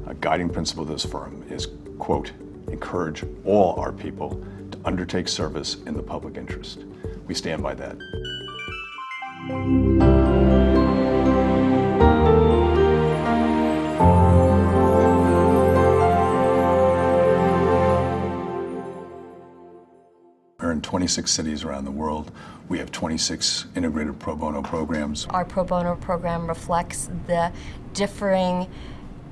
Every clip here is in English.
A guiding principle of this firm is, quote, encourage all our people to undertake service in the public interest. We stand by that. We're in 26 cities around the world. We have 26 integrated pro bono programs. Our pro bono program reflects the differing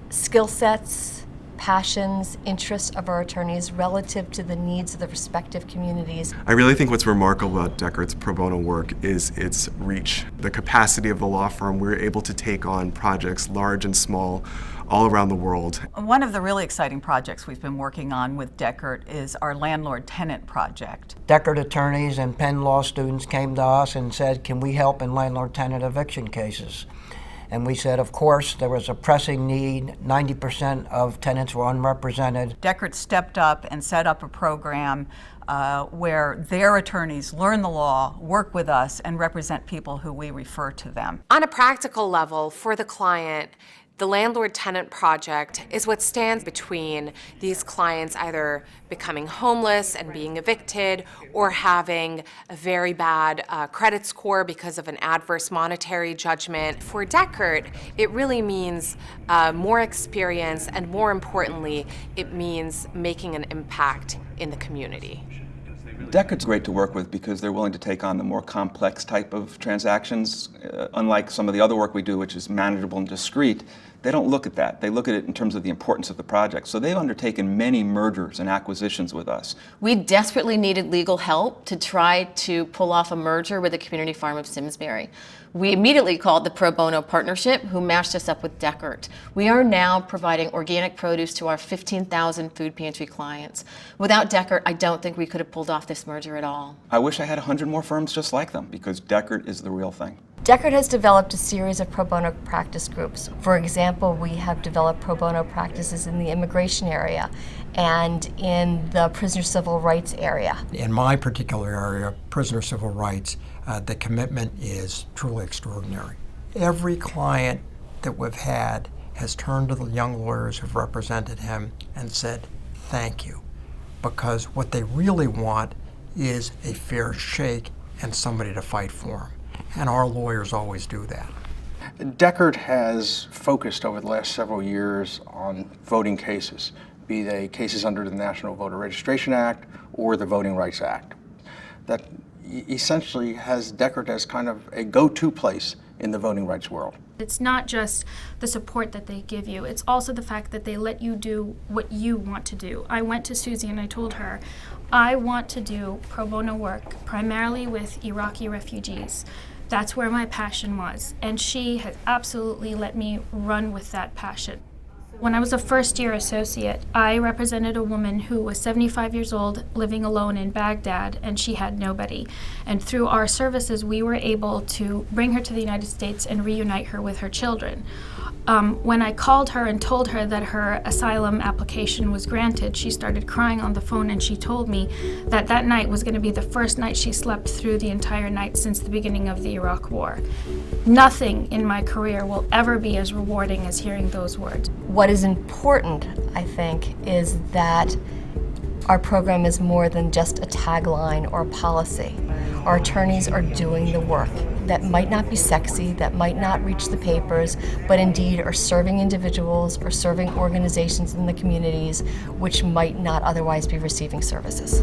skill sets, passions, interests of our attorneys relative to the needs of the respective communities. I really think what's remarkable about Dechert's pro bono work is its reach. The capacity of the law firm, we're able to take on projects large and small all around the world. One of the really exciting projects we've been working on with Dechert is our landlord-tenant project. Dechert attorneys and Penn law students came to us and said, can we help in landlord-tenant eviction cases? And we said, of course, there was a pressing need. 90% of tenants were unrepresented. Dechert stepped up and set up a program where their attorneys learn the law, work with us, and represent people who we refer to them. On a practical level, for the client, the landlord-tenant project is what stands between these clients either becoming homeless and being evicted or having a very bad credit score because of an adverse monetary judgment. For Dechert, it really means more experience, and more importantly, it means making an impact in the community. Dechert's great to work with because they're willing to take on the more complex type of transactions. Unlike some of the other work we do, which is manageable and discrete, they don't look at that. They look at it in terms of the importance of the project. So they've undertaken many mergers and acquisitions with us. We desperately needed legal help to try to pull off a merger with the community farm of Simsbury. We immediately called the Pro Bono Partnership, who matched us up with Dechert. We are now providing organic produce to our 15,000 food pantry clients. Without Dechert, I don't think we could have pulled off this merger at all. I wish I had 100 more firms just like them, because Dechert is the real thing. Dechert has developed a series of pro bono practice groups. For example, we have developed pro bono practices in the immigration area and in the prisoner civil rights area. In my particular area, prisoner civil rights, the commitment is truly extraordinary. Every client that we've had has turned to the young lawyers who've represented him and said, thank you. Because what they really want is a fair shake and somebody to fight for them. And our lawyers always do that. Dechert has focused over the last several years on voting cases, be they cases under the National Voter Registration Act or the Voting Rights Act. That essentially has Dechert as kind of a go-to place in the voting rights world. It's not just the support that they give you, it's also the fact that they let you do what you want to do. I went to Susie and I told her, I want to do pro bono work primarily with Iraqi refugees. That's where my passion was, and she has absolutely let me run with that passion. When I was a first-year associate, I represented a woman who was 75 years old, living alone in Baghdad, and she had nobody. And through our services, we were able to bring her to the United States and reunite her with her children. When I called her and told her that her asylum application was granted, she started crying on the phone, and she told me that that night was going to be the first night she slept through the entire night since the beginning of the Iraq War. Nothing in my career will ever be as rewarding as hearing those words. What is important, I think, is that our program is more than just a tagline or a policy. Our attorneys are doing the work that might not be sexy, that might not reach the papers, but indeed are serving individuals or serving organizations in the communities which might not otherwise be receiving services.